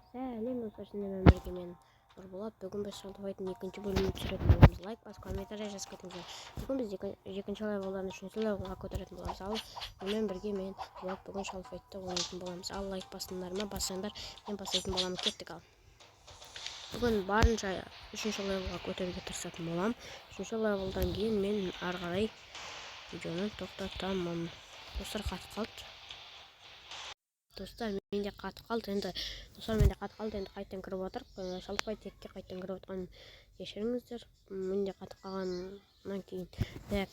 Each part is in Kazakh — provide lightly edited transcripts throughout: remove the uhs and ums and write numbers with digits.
Сәлем достар, сіздермен бірге мен Нұрболат. Бүгін біз Шалдыбайдың екінші бөлімін түсіретін боламыз. Лайк бас, комментарий жазып кетіңіздер. Бүгін біз екінші левелдан үшінші левелға көтеретін боламыз. Ал менімен бірге мен Нұрболат бүгін Шалдыбайды ойнайтын боламыз. Ал лайк басыңдар ма, бассаңдар мен бастайтын боламын. Кеттік ал. Бүгін барынша үшінші левелға көтеруге тырысатын боламын. Үшінші левелдан кейін мен ары қарай видеоны тоқтатамын. Достар, қатып қалды. Достар, менде қатып қалды. Енді қайттан кіріп отыр. Шалдықбай текке қайттан кіріп отқан кешіріңіздер. Менде қатып қалғаннан кейін. Так.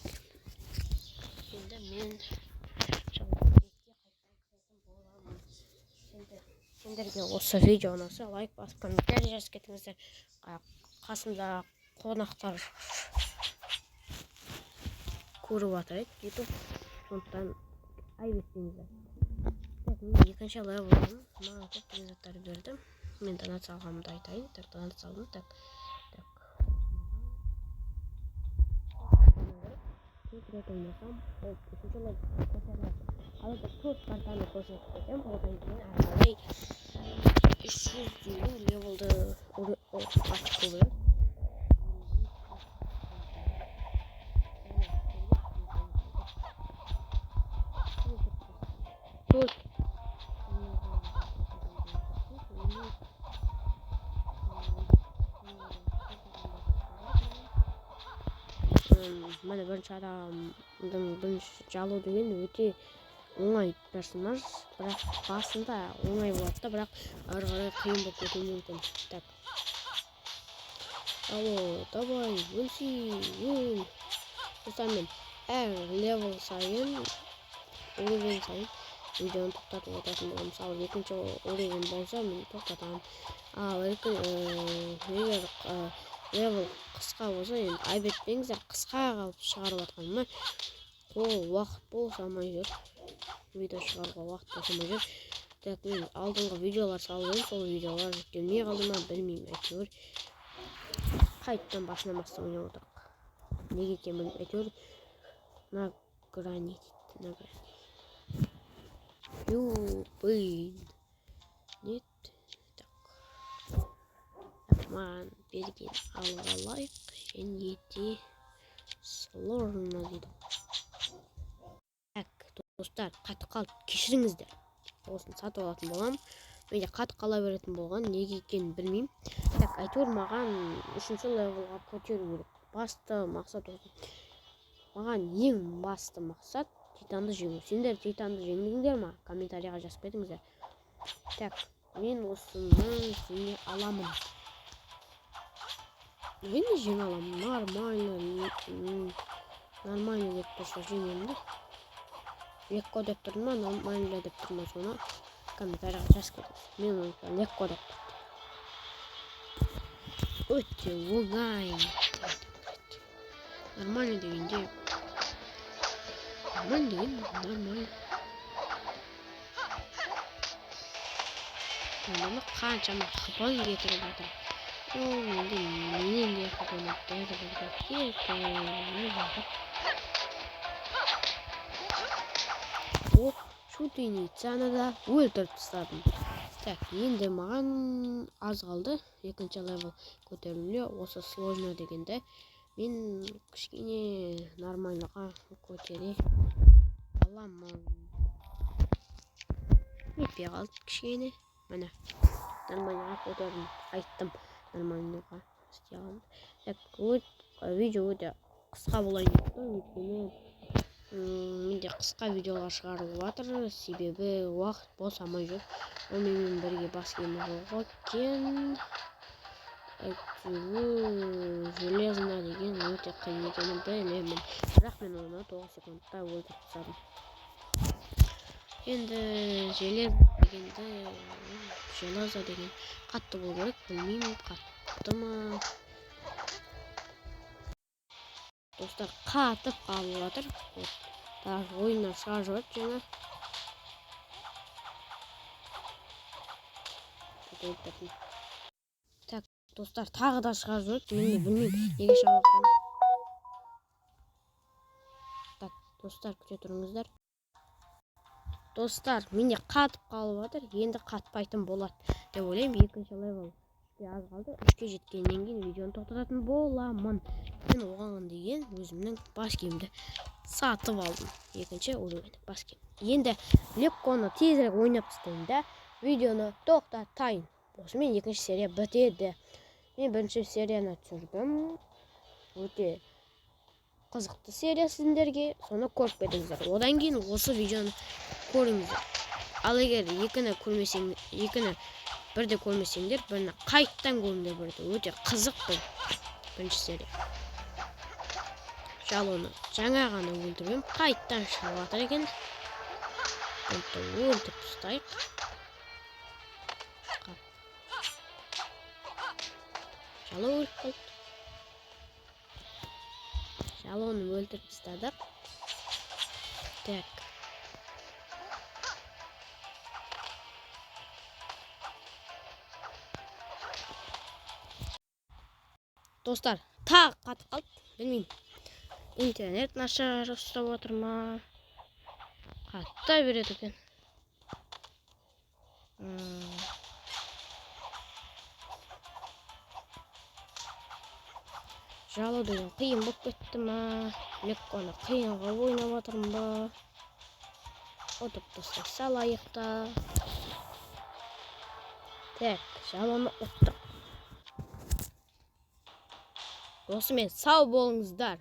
Енді мен Шалдықбай текке қайттан кіретін боламын. Енді сендерге осы видео ұнаса лайк басып комментарий жазып кетіңіздер. Қасымда қонақтар көріп отыр YouTube. Сондықтан айбеттеңіздер. Екінші левелден маған көптеген заттар берді. Мен донат салғанымды айтайын. Так, донат салдым. Так. Төрт ойнасам, ол үшінші левелге көтеріледі. Алайда төрт картаны көрсетіп кетемін. Одан кейін ары қарай 300 деген левелді ашып көремін. Mana бірінші адамдың бірінші жалу деген өте оңай персонаж, бірақ басында оңай болады да, бірақ ары қарай қиын болып кетуі мүмкін. Так. Алло, давай, өлсей. Достар, мен әр левел сайын видеоны тоқтатып отыратын боламын. Мысалы, екінші уровень болса, мен тоқтатамын. Ал егер левел қысқа болса, енді айбеттеңіздер, қысқа қалып шығарып жатқаныма қол уақыт болсамай жүр. Видео шығаруға уақыт болсамай жүр. Так, мен алдыңғы видеолар салып едім, сол видеолар жүктелмей қалды ма білмеймін. Әйтеуір қайттан басынан бастап ойнап отырмын. Неге екенін білмеймін. Әйтеуір на грани дейді. Нет. Так, маған берген алға лайк және де сложно дейді. Так, достар, қатып қалды, кешіріңіздер. Осын сатып алатын болам. Менде қатып қала беретін болған, неге екенін білмеймін. Так, әйтеуір маған үшінші левелға көтеру керек. Басты мақсат осы. Маған ең басты мақсат титанды жеңу. Сендер титанды жеңдіңдер ма? Комментарийға жазып кетіңіздер. Так, мен осыны жеңе аламын. Енді жеңе аламын. Нормально деп тұрса жеңемді. Легко деп тұрды ма, нормально деп тұрды ма, соны комментарийға жазып кетіңіздер. Мен оны легко деп тұрды. Өте оңай. Нормально дегенде нормально. Оны қаншама хпан кетіріп жатыр. Енді менен де хпан О, шутеницаны да өлтіріп тастадым. Так, енді маған аз қалды. Екінші левел көтерілуге, осы сложно дегенде мен кішкене нормальныға көтере аламын. Жетпей қалды кішкене. Міне, нормальныға көтердім. Айттым, нормальныға істей аламын. Так, видео өте қысқа болайын депті. Өйткені менде қысқа видеолар шығарылып жатыр. Себебі уақыт босамай жүр. Онымен бірге бас киімі екен. Әйтеуір железно деген өте қиын екенін білемін. Бірақ мен оны 9 секундта өлтіріп тастадым. Енді железо деген қатты болу керек. Білмеймін, қатты ма. Достар, қатып қалып жатыр. Даже ойыннан шығарып жатыр жаңа. Так, достар, тағы да шығарып жатыр. Мен де білмеймін, неге шығарып жатқанын. Так, достар, күте тұрыңыздар. Достар, менде қатып қалып жатыр. Енді қатпайтын болады деп ойлаймын. Екінші левел аз қалды. 3-ке жеткеннен кейін видеоны тоқтататын боламын. Мен оған деген өзімнің бас киімді сатып алдым. Екінші уровень бас киім. Енді лекконы тезірек ойнап тастайын да видеоны тоқтатайын. Осымен екінші серия бітеді. Мен бірінші серияны түсірдім. Өте қызықты серия сіздерге. Соны көріп кетіңіздер. Одан кейін осы видеоны көріңіздер. Ал егер екіні бірде көрмесеңдер, біріне қайттан көріңдер бірді. Өте қызық бірінші серия. Жалоны жаңа ғана өлтіргем. Қайттан шығып жатыр екен. Оны өлтіріп тастайық. Жало өліп қалды. Жалоны өлтіріп тастадық. Так. Достар, тағы қатып қалды. Білмеймін. Интернет нашар ұстап отыр ма? Қаттай береді екен. Жало деген қиын болып кетті ма? Лекконы қиынға ойнап жатырмын ба? Отып тастай салайық та. Так, жалоны ұттық. Осымен сау болыңыздар.